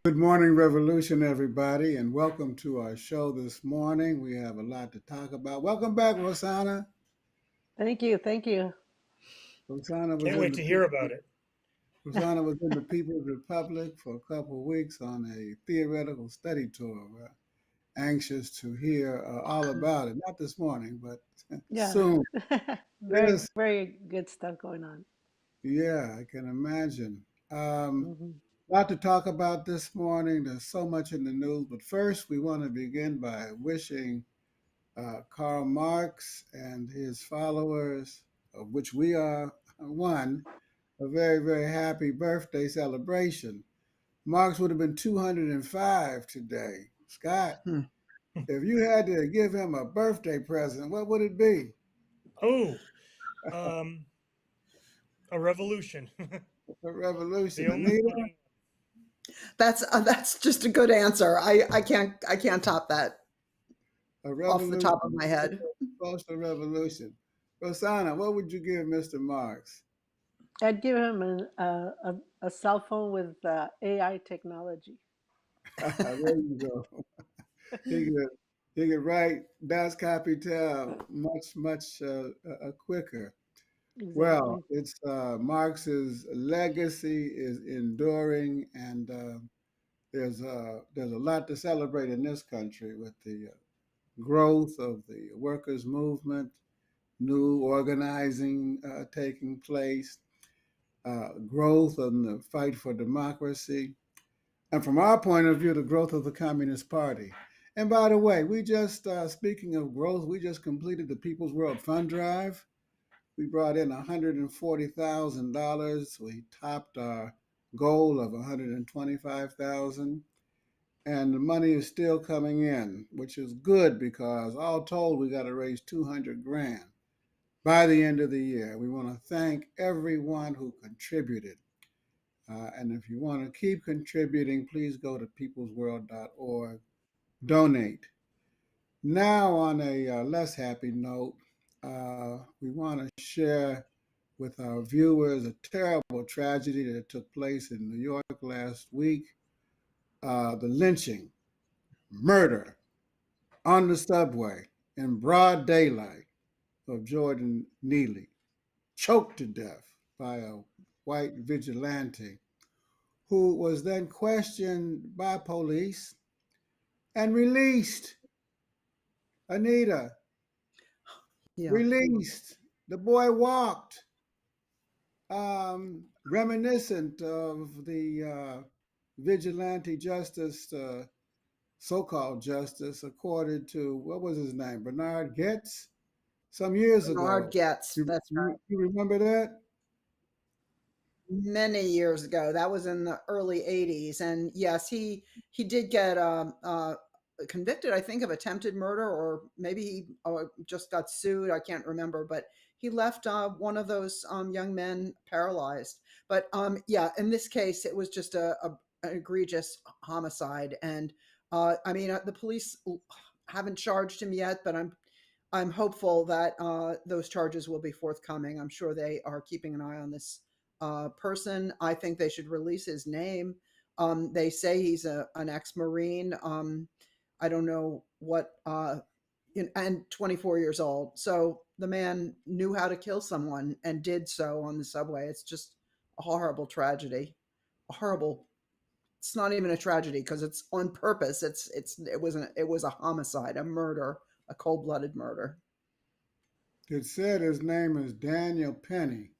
Good morning, Revolution, everybody, and welcome to our show this morning. We have a lot to talk about. Welcome back, Rosanna. Thank you. Thank you. Rosanna was Can't in wait the to hear people, about it. Rosanna was in the People's Republic for a couple of weeks on a theoretical study tour. We're anxious to hear all about it. Not this morning, but Yeah. soon. Very, Yes, very good stuff going on. yeah, I can imagine. Um, Hmm. lot to talk about this morning. There's so much in the news, but first we want to begin by wishing Karl Marx and his followers, of which we are one, a very, very happy birthday celebration. Marx would have been 205 today. Scott, Hmm. if you had to give him a birthday present, what would it be? Oh, um, a revolution. A The revolution. only Anita, one. That's just a good answer. I can't top that a off the top of revolution. my head. Close to revolution. Rosanna, what would you give Mr. Marx? I'd give him a cell phone with AI technology. There you go. He could he could write Das Kapital much quicker. Well, Exactly. it's Marx's legacy is enduring, and there's a lot to celebrate in this country with the growth of the workers' movement, new organizing taking place, growth in the fight for democracy, and from our point of view, the growth of the Communist Party. And by the way, we just, speaking of growth, we just completed the People's World Fund Drive. We brought in $140,000. We topped our goal of 125,000, and the money is still coming in, which is good because all told, we got to raise 200 grand by the end of the year. We want to thank everyone who contributed. And if you want to keep contributing, please go to peoplesworld.org, donate. Now, on a less happy note, we want to share with our viewers a terrible tragedy that took place in New York last week, the lynching, murder on the subway in broad daylight of Jordan Neely, choked to death by a white vigilante who was then questioned by police and released. Anita, Yeah. released. The boy walked, reminiscent of the vigilante justice, so-called justice, accorded to what was his name, Bernard Getz, some years Bernard ago. Getz. You, That's you, right. you remember that? Many years ago. That was in the early '80s, and yes, he did get convicted. I think of attempted murder, or maybe he just got sued. I can't remember, but he left one of those young men paralyzed. But yeah, in this case, it was just an egregious homicide, and I mean, the police haven't charged him yet, but I'm hopeful that those charges will be forthcoming. I'm sure they are keeping an eye on this person. I think they should release his name. They say he's an ex-marine. I don't know what, and 24 years old. So the man knew how to kill someone and did so on the subway. It's just a horrible tragedy. A horrible. It's not even a tragedy because it's on purpose. It was a homicide, a murder, a cold-blooded murder. It said his name is Daniel Penny,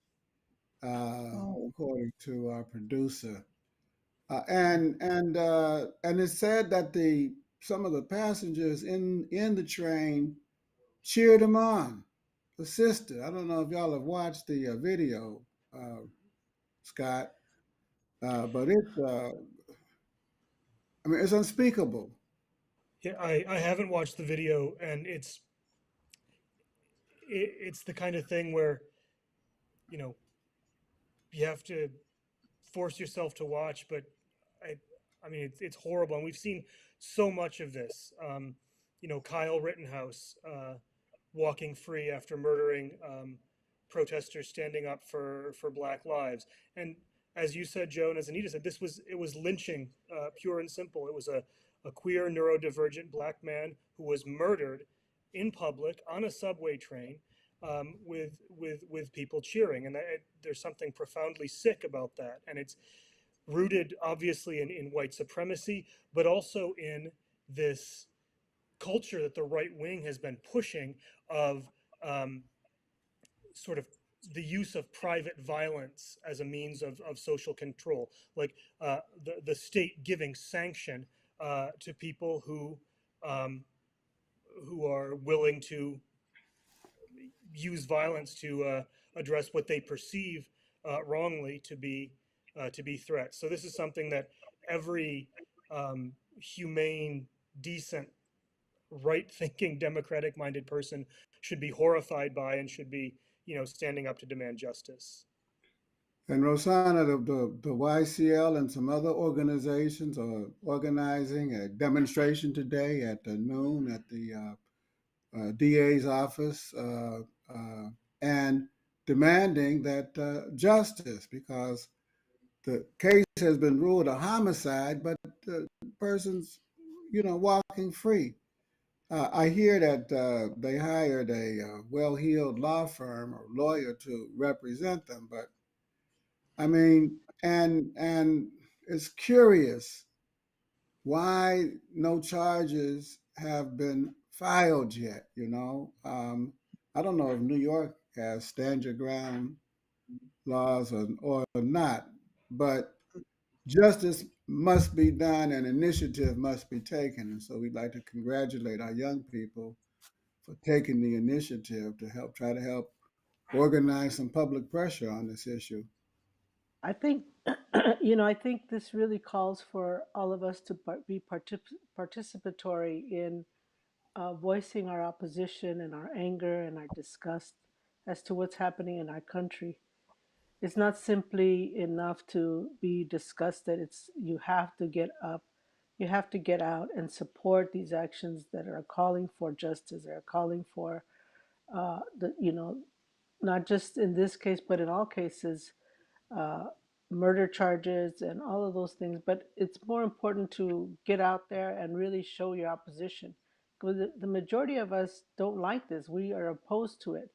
Oh, according to our producer. And it said that the some of the passengers in the train cheered him on, assisted. I don't know if y'all have watched the video, uh, Scott, but I mean, it's unspeakable. Yeah, I haven't watched the video, and it's the kind of thing where you know you have to force yourself to watch. But I I mean it's horrible, and we've seen so much of this. Kyle Rittenhouse walking free after murdering protesters standing up for Black lives, and as you said, Joe, and as Anita said, it was lynching, pure and simple. It was a queer neurodivergent black man who was murdered in public on a subway train, with people cheering, and there's something profoundly sick about that, and it's rooted obviously in white supremacy, but also in this culture that the right wing has been pushing of, um, sort of the use of private violence as a means of social control, like the state giving sanction to people um, who are willing to use violence to address what they perceive wrongly to be threats. So this is something that every humane, decent, right-thinking, democratic-minded person should be horrified by and should be, standing up to demand justice. And Rosanna, the YCL and some other organizations are organizing a demonstration today at noon at the DA's office, and demanding that justice, because the case has been ruled a homicide, but the person's, walking free. I hear that they hired a well-heeled law firm or lawyer to represent them, but I mean, and it's curious why no charges have been filed yet. I don't know if New York has stand your ground laws or not, but justice must be done and initiative must be taken. And so we'd like to congratulate our young people for taking the initiative to try to help organize some public pressure on this issue. I think, I think this really calls for all of us to be participatory in voicing our opposition and our anger and our disgust as to what's happening in our country. It's not simply enough to be disgusted. You have to get up, you have to get out and support these actions that are calling for justice, that are calling for not just in this case, but in all cases, uh, murder charges and all of those things. But it's more important to get out there and really show your opposition. Because the majority of us don't like this. We are opposed to it.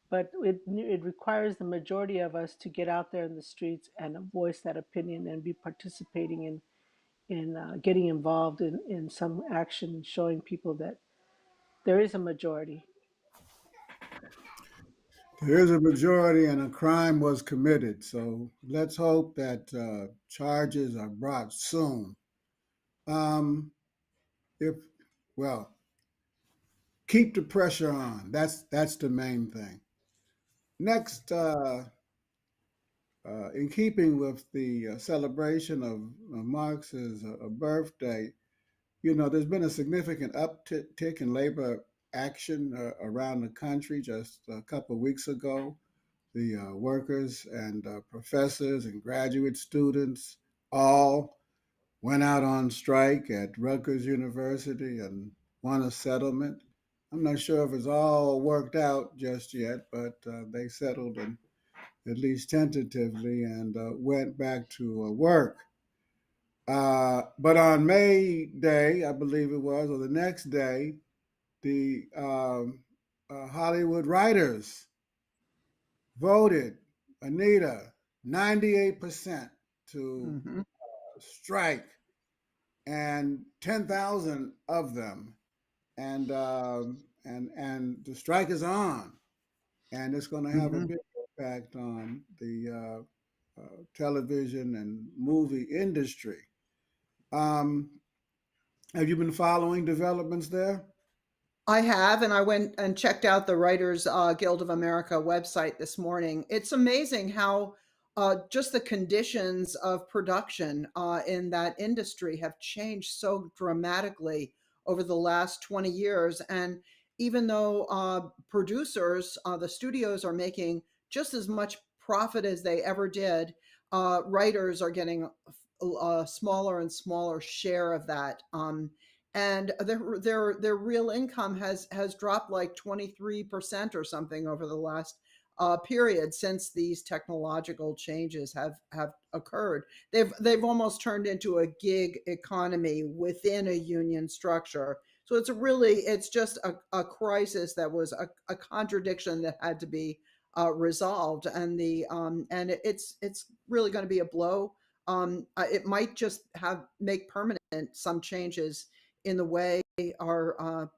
But it requires the majority of us to get out there in the streets and voice that opinion and be participating in getting involved in some action and showing people that there is a majority. There is a majority and a crime was committed. So let's hope that charges are brought soon. Um, if well, keep the pressure on. That's the main thing. Next, in keeping with the celebration of Marx's birthday, there's been a significant uptick in labor action around the country. Just a couple of weeks ago, the workers and professors and graduate students all went out on strike at Rutgers University and won a settlement. I'm not sure if it's all worked out just yet, but they settled, and at least tentatively, and went back to work. But on May Day, I believe it was, or the next day, the Hollywood writers voted, Anita, 98% to Mm-hmm. strike, and 10,000 of them, and the strike is on, and it's going to have a Mm-hmm. big impact on the television and movie industry. Um, have you been following developments there? I have, and I went and checked out the Writers Guild of America website this morning. It's amazing how just the conditions of production in that industry have changed so dramatically over the last 20 years. And even though producers, the studios are making just as much profit as they ever did, writers are getting a smaller and smaller share of that. And their real income has dropped like 23% or something over the last period since these technological changes have occurred. They've almost turned into a gig economy within a union structure. So it's just a crisis that was a contradiction that had to be resolved, and it's really going to be a blow. It might just make permanent some changes in the way our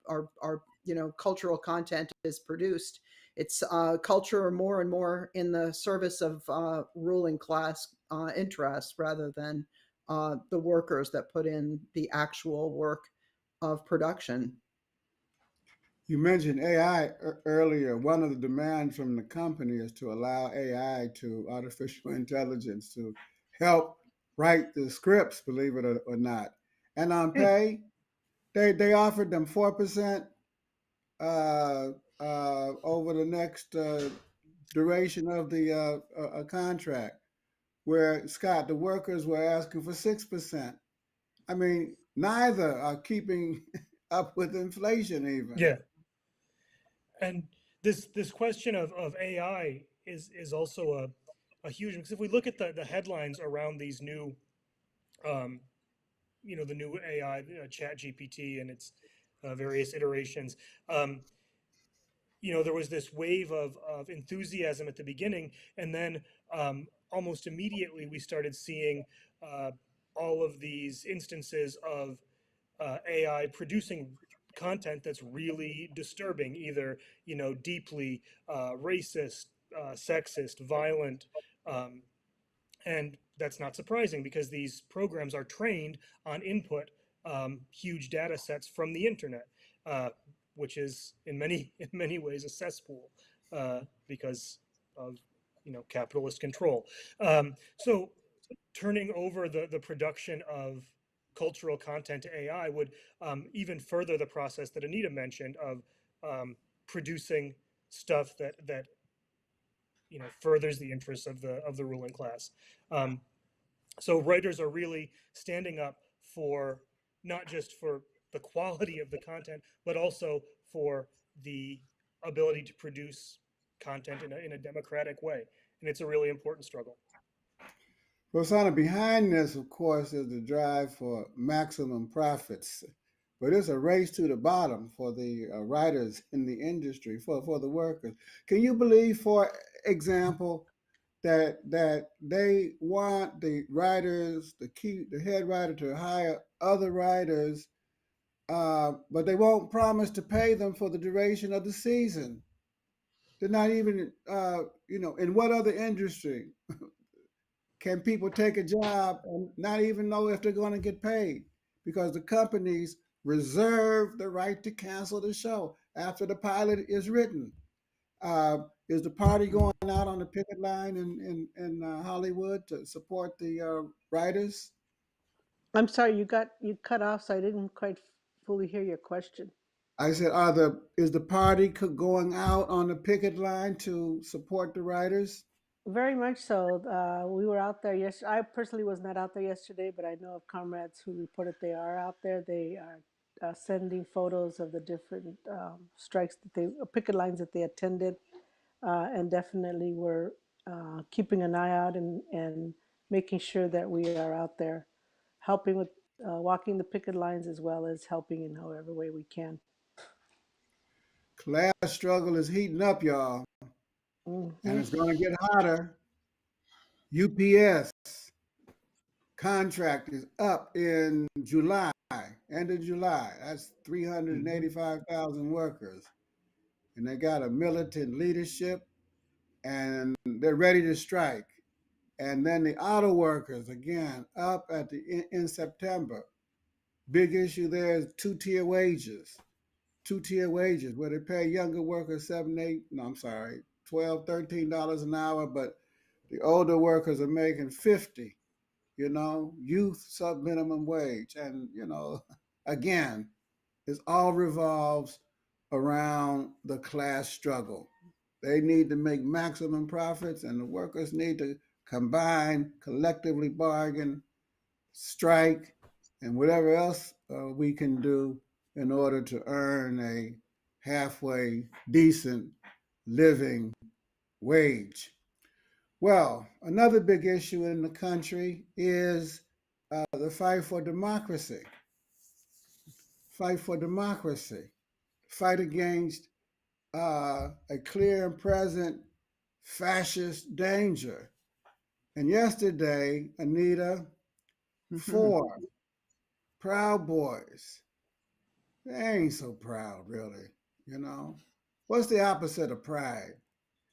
cultural content is produced. It's culture more and more in the service of ruling class interests rather than the workers that put in the actual work of production. You mentioned AI earlier. One of the demands from the company is to allow AI, to artificial intelligence, to help write the scripts, believe it or not. And on Hmm. pay, they offered them 4% over the next duration of the contract, where, Scott, the workers were asking for 6%. I mean, neither are keeping up with inflation even. Yeah. And this question of AI is also a huge, because if we look at the headlines around these new um, the new AI, Chat GPT, and its various iterations. There was this wave of enthusiasm at the beginning, and then almost immediately we started seeing uh, all of these instances of AI producing content that's really disturbing, either deeply racist, sexist, violent, um, and that's not surprising because these programs are trained on input huge data sets from the internet, uh, which is in many ways a cesspool because of capitalist control. So turning over the production of cultural content to AI would even further the process that Anita mentioned of producing stuff that furthers the interests of the ruling class. Um, so writers are really standing up for not just for the quality of the content, but also for the ability to produce content in a democratic way. And it's a really important struggle. Rosanna, behind this, of course, is the drive for maximum profits. But it's a race to the bottom for the writers in the industry, for the workers. Can you believe, for example, that they want the writers, the head writer, to hire other writers, but they won't promise to pay them for the duration of the season? They're not even, in what other industry can people take a job and not even know if they're going to get paid? Because the companies reserve the right to cancel the show after the pilot is written. Is the party going out on the picket line in Hollywood to support the writers? I'm sorry, you cut off, so I didn't quite fully hear your question. I said, is the party going out on the picket line to support the writers? Very much so. We were out there. Yes, I personally was not out there yesterday, but I know of comrades who reported they are out there. They are sending photos of the different strikes picket lines that they attended, and definitely were keeping an eye out and making sure that we are out there helping with walking the picket lines as well as helping in however way we can. Class struggle is heating up, y'all, and Hmm. it's going to get hotter. UPS contract is up in July, end of July. That's 385,000 workers. And they got a militant leadership, and they're ready to strike. And then the auto workers, again, up in September. Big issue there is two-tier wages. Two-tier wages, where they pay younger workers 7, 8, no, I'm sorry, 12, $13 an hour, but the older workers are making 50. Youth sub minimum wage. And, again, it all revolves around the class struggle. They need to make maximum profits, and the workers need to combine, collectively bargain, strike, and whatever else we can do in order to earn a halfway decent living wage. Well, another big issue in the country is the fight for democracy. Fight for democracy. Fight against a clear and present fascist danger. And yesterday, Anita, four Proud Boys, they ain't so proud, really. You know, what's the opposite of pride?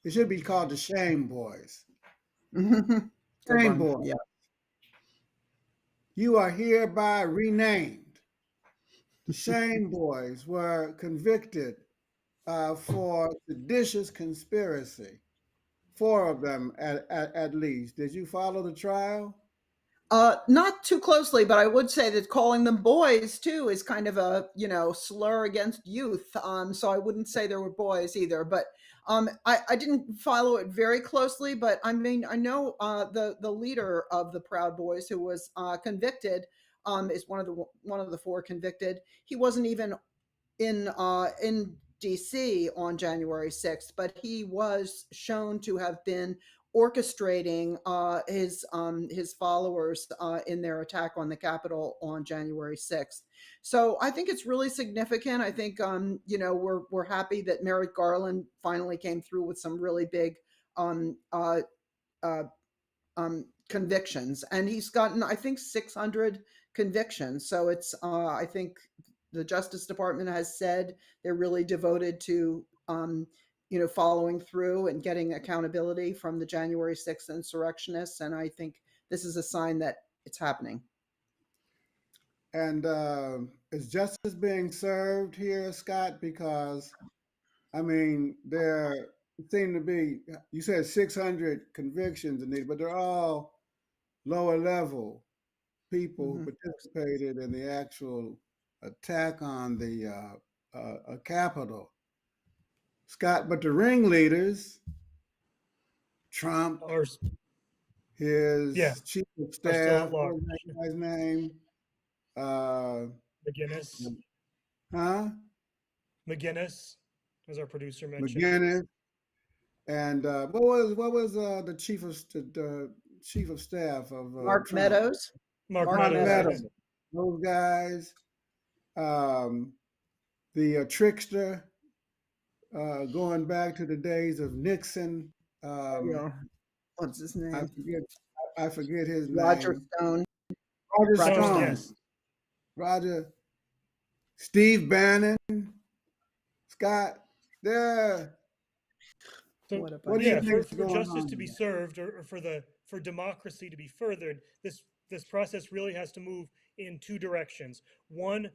It should be called the Shame Boys. Good Shame one. Boys, Yeah. you are hereby renamed. The Shame Boys were convicted for seditious conspiracy. Four of them, at least. Did you follow the trial? Not too closely, but I would say that calling them boys too is kind of a slur against youth. So I wouldn't say there were boys either. But I didn't follow it very closely. But I mean, I know the leader of the Proud Boys who was convicted is one of the four convicted. He wasn't even in DC on January 6th, but he was shown to have been orchestrating his followers in their attack on the Capitol on January 6th. So I think it's really significant. I think we're happy that Merrick Garland finally came through with some really big um, uh, uh, convictions, and he's gotten, I think, 600 convictions. So it's I think the Justice Department has said they're really devoted to following through and getting accountability from the January 6th insurrectionists, and I think this is a sign that it's happening. And is justice being served here, Scott? Because I mean, there seem to be, you said 600 convictions, Anita, but they're all lower level people who Mm-hmm. participated in the actual attack on the Capitol. Scott, but the ringleaders, Trump, Or yeah, his chief of are still staff, at what large. was that guy's name? Uh, McGinnis, huh? McGinnis, as our producer mentioned. McGinnis. And what was the chief of staff of Mark Trump? Meadows. Mark Mark Mark Meadows, Meadows. yeah. Meadows. Those guys. Um, the trickster, going back to the days of Nixon. Um, Yeah. What's his I name? forget. I forget his Roger name. Stone. Roger Roger Stone, Stone. Stone. yes. Roger. Steve Bannon. Scott. There. So What a What do bunch you yeah, of think is for going justice on to be there? served, or for democracy to be furthered, this process really has to move in two directions. One,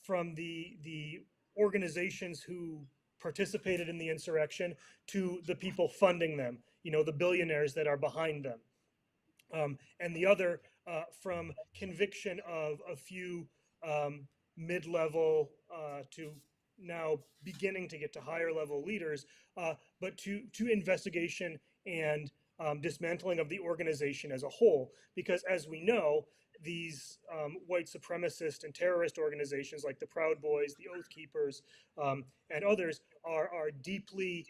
from the organizations who participated in the insurrection to the people funding them. The billionaires that are behind them. And the other, from conviction of a few mid-level to now beginning to get to higher level leaders, but to investigation and dismantling of the organization as a whole. Because as we know, these white supremacist and terrorist organizations like the Proud Boys, the Oath Keepers, and others are deeply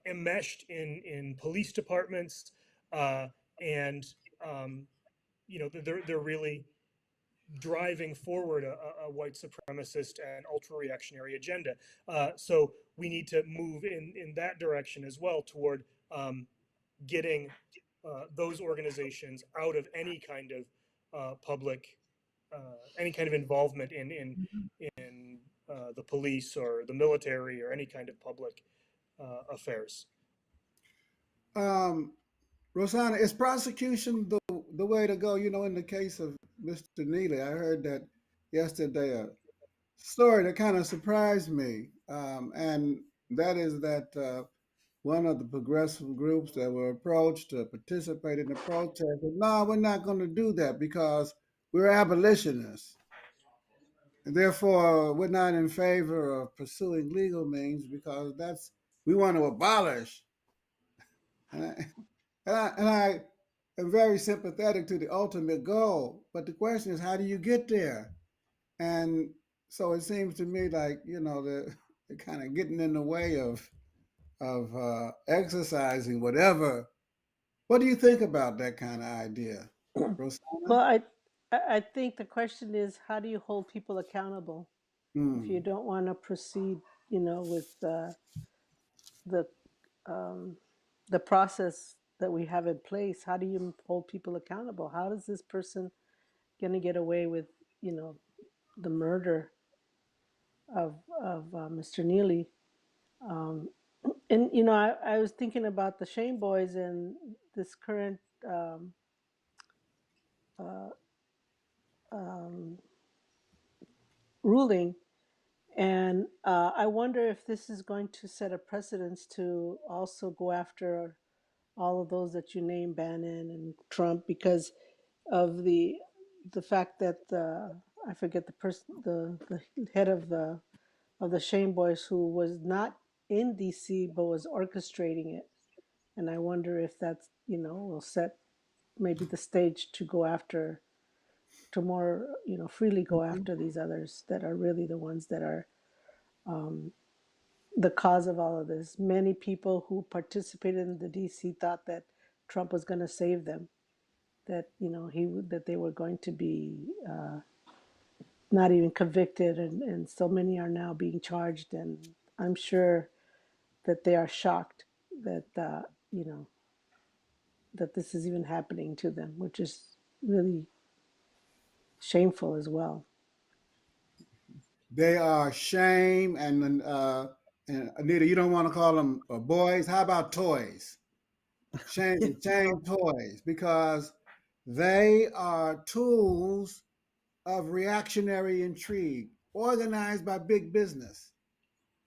enmeshed in police departments, uh, and they're really driving forward a white supremacist and ultra reactionary agenda. So we need to move in that direction as well toward getting those organizations out of any kind of involvement in the police or the military or any kind of public affairs. Um, Rosanna, is prosecution the way to go? In the case of Mr. Neely, I heard that yesterday a story that kind of surprised me, and that is that one of the progressive groups that were approached to participate in the protest said, "No, we're not going to do that because we're abolitionists, and therefore we're not in favor of pursuing legal means because we want to abolish." And I am very sympathetic to the ultimate goal, but the question is, how do you get there? And so it seems to me like they're kind of getting in the way exercising whatever. What do you think about that kind of idea, Rosanna? Well, I think the question is, how do you hold people accountable if you Hmm. don't want to proceed, with the um, the process that we have in place? How do you hold people accountable? How is this person going to get away with, you know, the murder of Mr. Neely? Um, and I was thinking about the Shane boys and this current um, uh, um, ruling. And I wonder if this is going to set a precedence to also go after all of those that you name, Bannon and Trump, because of the fact that I forget the person, the head of the Shane Boys, who was not in D.C. but was orchestrating it. And I wonder if that's, will set maybe the stage to go after, to more, freely go after these others that are really the ones that are um, the cause of all of this. Many people who participated in the DC thought that Trump was going to save them, that that they were going to be not even convicted, and so many are now being charged, and I'm sure that they are shocked that that this is even happening to them, which is really shameful as well. They are shame and Anita, you don't want to call them boys. How about toys? Yeah. Shame toys because they are tools of reactionary intrigue, organized by big business,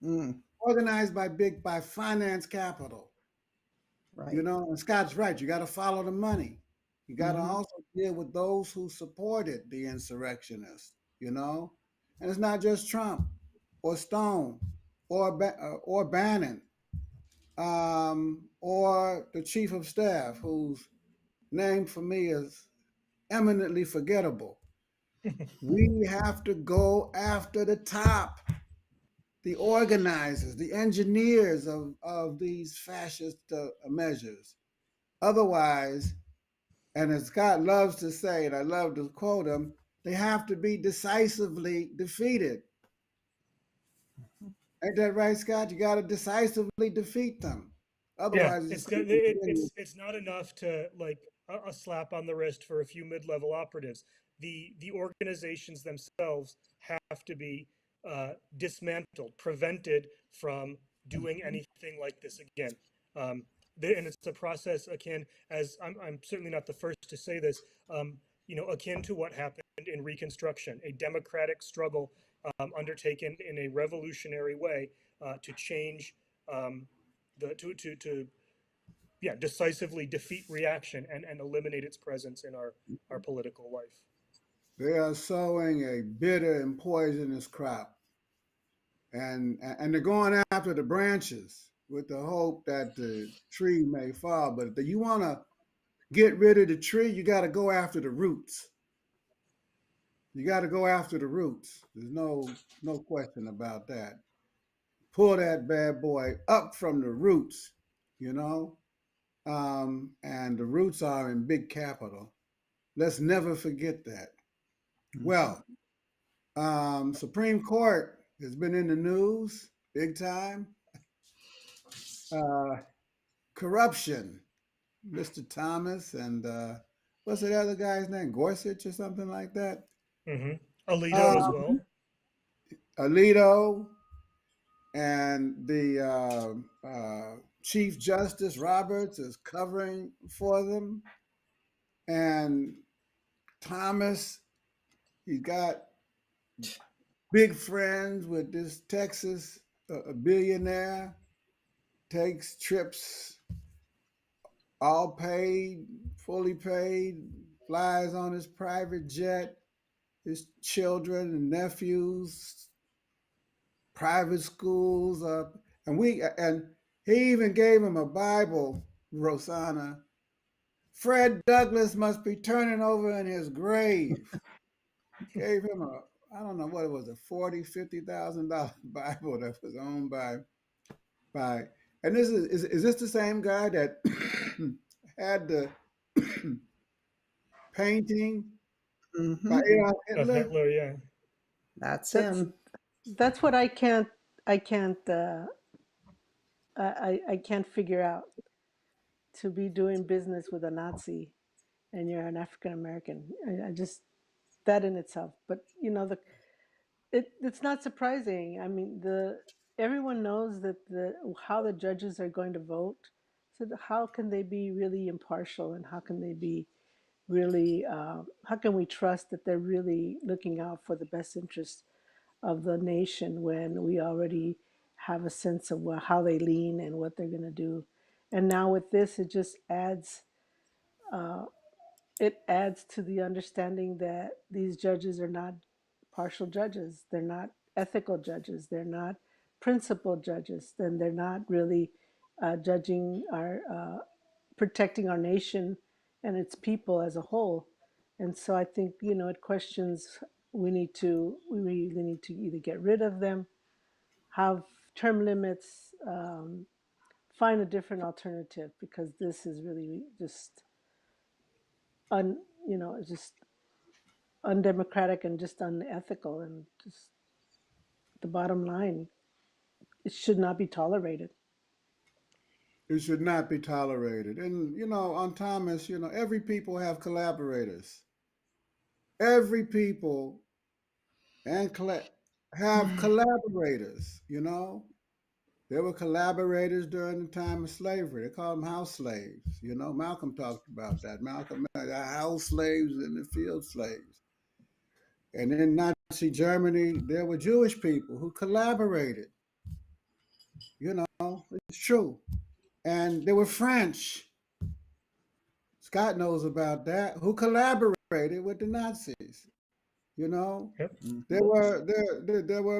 Mm, organized by finance capital. right. And Scott's right. You got to follow the money. You got to Hmm. also deal with those who supported the insurrectionists. And it's not just Trump or Stone or Bannon or the chief of staff, whose name for me is eminently forgettable. We have to go after the top, the organizers, the engineers of these fascist measures. Otherwise, and as Scott loves to say, and I love to quote him, they have to be decisively defeated. Ain't that right, Scott? You got to decisively defeat them. Yeah, Otherwise, it's it's just going got- to it, continue. it's not enough to like a slap on the wrist for a few mid-level operatives. The organizations themselves have to be dismantled, prevented from doing anything like this again. Um, and it's a process akin, as I'm certainly not the first to say this, akin to what happened in Reconstruction, a democratic struggle undertaken in a revolutionary way to change to yeah, decisively defeat reaction and eliminate its presence in our political life. They are sowing a bitter and poisonous crop, and they're going after the branches with the hope that the tree may fall. But if you want to get rid of the tree, you got to go after the roots. You got to go after the roots. There's no question about that. Pull that bad boy up from the roots, you know. And the roots are in big capital. Let's never forget that. Hmm. Well, Supreme Court has been in the news big time. Uh, Corruption, Mr. Thomas, and what's the other guy's name? Gorsuch or something like that. Hmm. Alito as Um, well. Alito and the Chief Justice Roberts is covering for them. And Thomas, he got big friends with this Texas a billionaire, takes trips all paid, fully paid, flies on his private jet, his children and nephews, private schools, and he even gave him a Bible, Rosanna. Fred Douglass must be turning over in his grave. Gave him I don't know what it was, a $40,000, $50,000 Bible that was owned by And is this the same guy that had the painting by Hmm. Adolf Of Hitler? Hitler, yeah. That's That's him. that's what I can't figure out, to be doing business with a Nazi and you're an African American. I just, that in itself. But you know, it's not surprising. I mean, the everyone knows that the how the judges are going to vote. So how can they be really impartial, and how can they be really? How can we trust that they're really looking out for the best interest of the nation when we already have a sense of how they lean and what they're going to do? And now with this, it just adds to the understanding that these judges are not partial judges. They're not ethical judges. They're not principled judges. Then they're not really judging our protecting our nation and its people as a whole. And so I think, it questions. We really need to either get rid of them, have term limits, find a different alternative, because this is really just just undemocratic and just unethical, and just the bottom line, it should not be tolerated. It should not be tolerated. And on Thomas, every people have collaborators. Every people and have collaborators. There were collaborators during the time of slavery. They called them house slaves. Malcolm talked about that. Malcolm, house slaves and the field slaves. And in Nazi Germany, there were Jewish people who collaborated. It's true. And there were French, Scott knows about that, who collaborated with the Nazis. You know, Yep. there were there were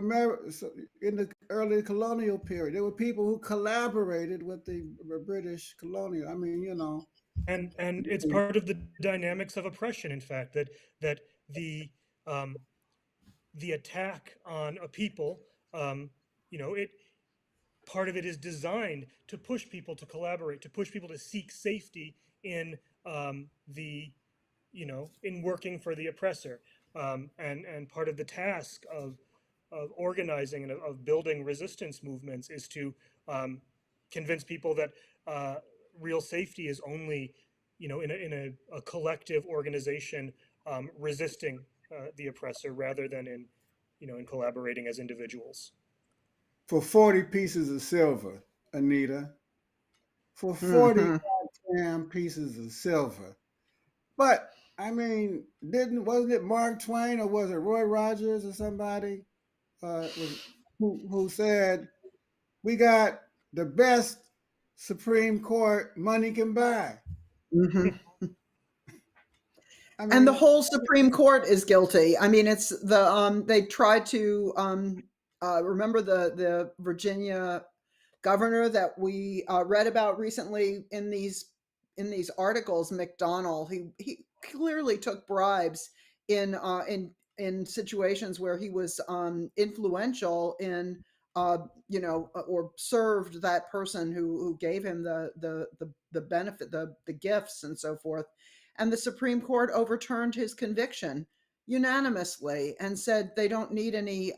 in the early colonial period. There were people who collaborated with the British colonial. I mean, And it's part of the dynamics of oppression, in fact, that the um, the attack on a people, um, it part of it is designed to push people to collaborate, to push people to seek safety in the in working for the oppressor. And part of the task of organizing and of building resistance movements is to convince people that real safety is only in a collective organization resisting the oppressor, rather than in collaborating as individuals. for 40 pieces of silver, Anita, for 40 Hmm. goddamn pieces of silver. But I mean, didn't wasn't it Mark Twain or was it Roy Rogers or somebody was who said we got the best Supreme Court money can buy? Hmm. I And the mean, whole Supreme Court is guilty. I mean, it's they tried to remember the Virginia governor that we read about recently in these articles, McDonnell. He clearly took bribes in in situations where he was influential in or served that person who gave him the benefit, the gifts and so forth. And the Supreme Court overturned his conviction unanimously and said they don't need any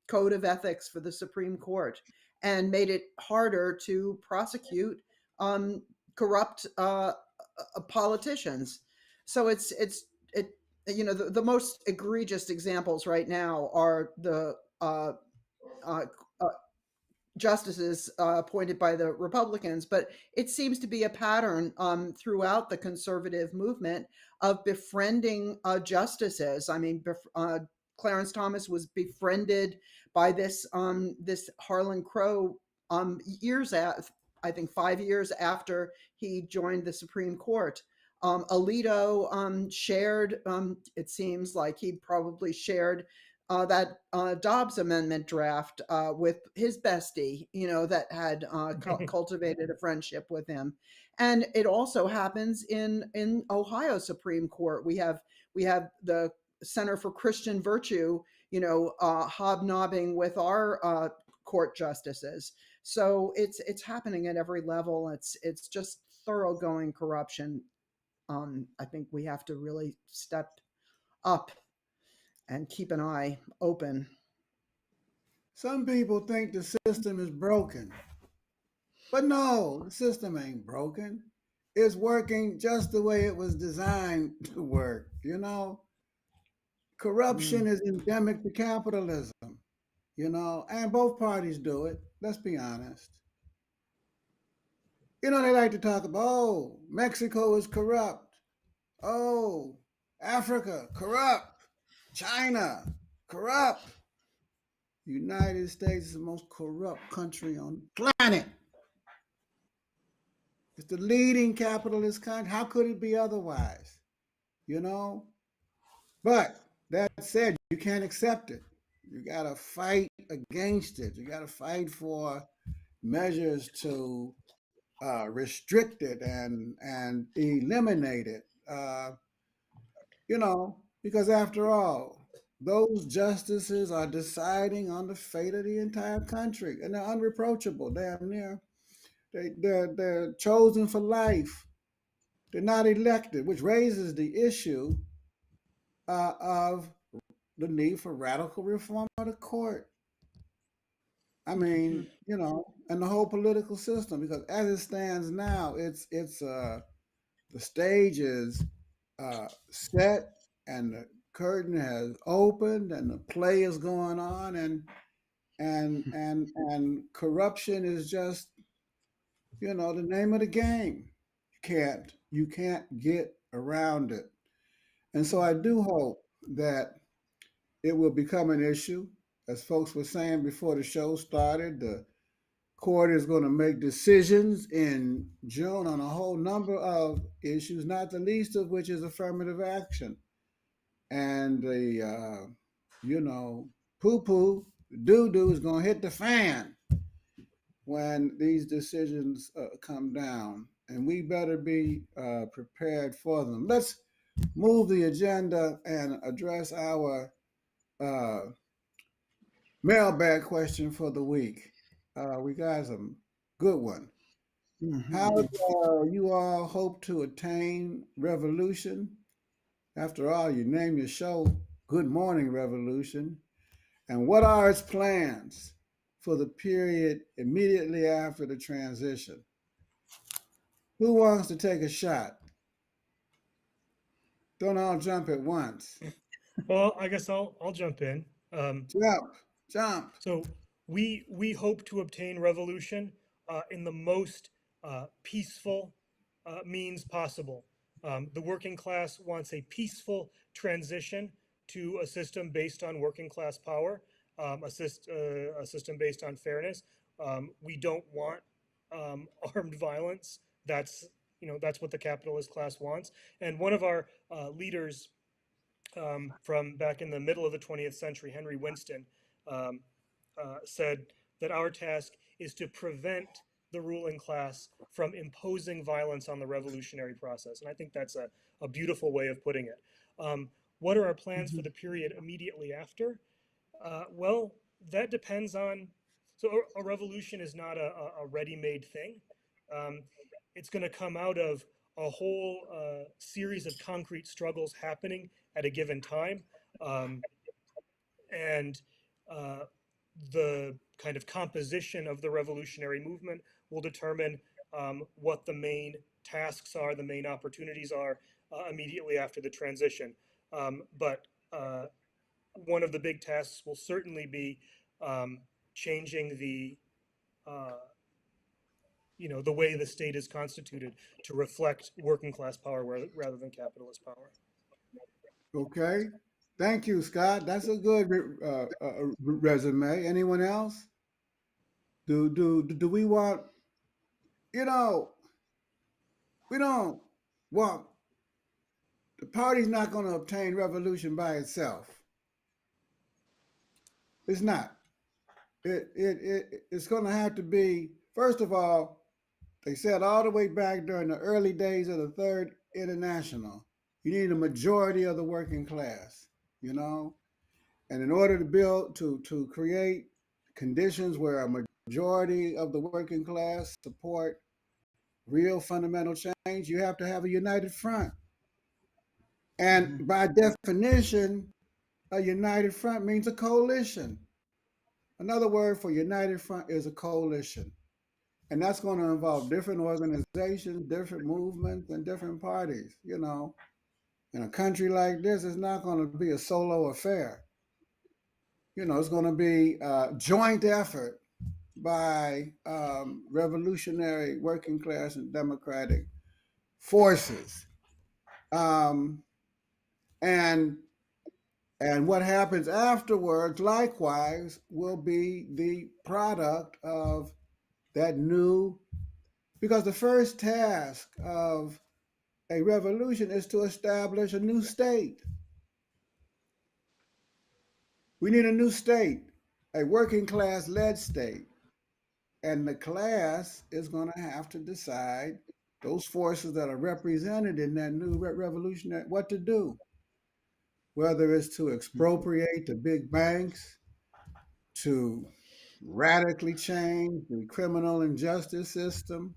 code of ethics for the Supreme Court, and made it harder to prosecute um, corrupt politicians. So it the most egregious examples right now are the uh, uh, justices appointed by the Republicans, but it seems to be a pattern throughout the conservative movement of befriending justices. I mean, Clarence Thomas was befriended by this Harlan Crow years at I think 5 years after he joined the Supreme Court. Alito shared. It seems like he probably shared that Dobbs amendment draft with his bestie, that had cultivated a friendship with him. And it also happens in Ohio Supreme Court. We have the Center for Christian Virtue, hobnobbing with our court justices. So it's happening at every level. It's just thoroughgoing corruption. I think we have to really step up and keep an eye open. Some people think the system is broken, but no, the system ain't broken. It's working just the way it was designed to work. Mm. Corruption is endemic to capitalism, and both parties do it. Let's be honest. They like to talk about, oh, Mexico is corrupt. Oh, Africa, corrupt. China, corrupt. United States is the most corrupt country on the planet. It's the leading capitalist country. How could it be otherwise? You know? But that said, you can't accept it. You got to fight against it. You got to fight for measures to restrict it and eliminate it. Because after all, those justices are deciding on the fate of the entire country, and they're unreproachable, damn near. They're chosen for life. They're not elected, which raises the issue of the need for radical reform of the court. I Hmm. mean, and the whole political system, because as it stands now, it's the stage is set and the curtain has opened and the play is going on, and corruption is just the name of the game. You can't get around it. And so I do hope that it will become an issue. As folks were saying before the show started, the court is going to make decisions in June on a whole number of issues, not the least of which is affirmative action. And the, poo poo, doo doo is going to hit the fan when these decisions come down. And we better be prepared for them. Let's move the agenda and address our uh, mailbag question for the week. We got some good one. How Hmm. you all hope to attain revolution? After all, you name your show Good Morning Revolution. And what are its plans for the period immediately after the transition? Who wants to take a shot? Don't all jump at once. Well, I guess I'll jump in. Um, Jump, jump. so we hope to obtain revolution in the most peaceful means possible. The working class wants a peaceful transition to a system based on working class power, a system based on fairness. We don't want armed violence. That's what the capitalist class wants. And one of our leaders from back in the middle of the 20th century, Henry Winston, um, said that our task is to prevent the ruling class from imposing violence on the revolutionary process. And I think that's a beautiful way of putting it. What are our plans for Hmm. the period immediately after? Well, that depends on. So a revolution is not a ready-made thing. Um, it's going to come out of a whole series of concrete struggles happening at a given time, um, and uh, the kind of composition of the revolutionary movement will determine what the main tasks are, the main opportunities are immediately after the transition. But one of the big tasks will certainly be um, changing uh, the way the state is constituted to reflect working class power rather than capitalist power. Okay. Thank you, Scott. That's a good resume. Anyone else? Do we want? You know, we don't want. The party's not going to obtain revolution by itself. It's not. It's going to have to be. First of all, they said all the way back during the early days of the Third International, you need a majority of the working class. You know, and in order to build to create conditions where a majority of the working class support real fundamental change, you have to have a united front. And Mhm. by definition, a united front means a coalition. Another word for united front is a coalition. And that's going to involve different organizations, different movements, and different parties. In a country like this, it's not going to be a solo affair. It's going to be a joint effort by revolutionary working class and democratic forces. Um, and and what happens afterwards, likewise, will be the product of that new, because the first task of a revolution is to establish a new state. We need a new state, a working class led state. And the class is going to have to decide, those forces that are represented in that new revolutionary, what to do. Whether it's to expropriate the big banks, to radically change the criminal and justice system,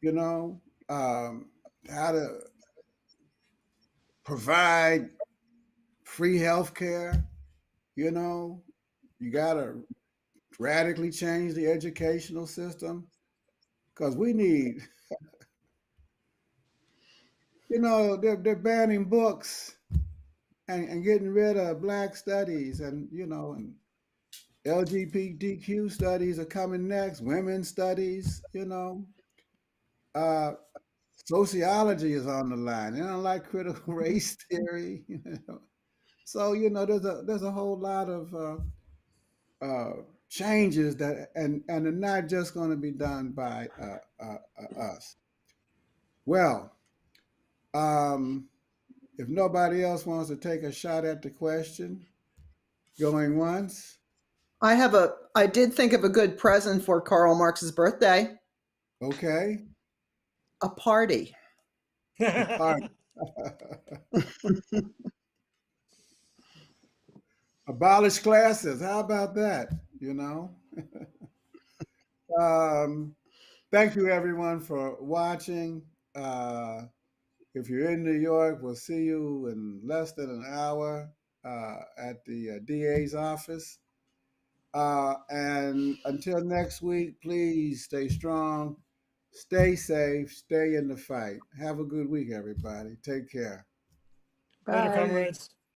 you know, um, how to provide free health care, you know, you got to radically change the educational system because we need, they're banning books and getting rid of black studies and LGBTQ studies are coming next, women's studies, uh, sociology is on the line. They don't like critical race theory, So there's a whole lot of changes and they're not just going to be done by us. Well, um, if nobody else wants to take a shot at the question, going once, I did think of a good present for Karl Marx's birthday, okay, a party. a part. Abolish classes. How about that? You know. Um, Thank you everyone for watching. Uh, if you're in New York, we'll see you in less than an hour at the DA's office. And until next week, please stay strong, stay safe, stay in the fight. Have a good week, everybody. Take care. Later, Bye. comrades.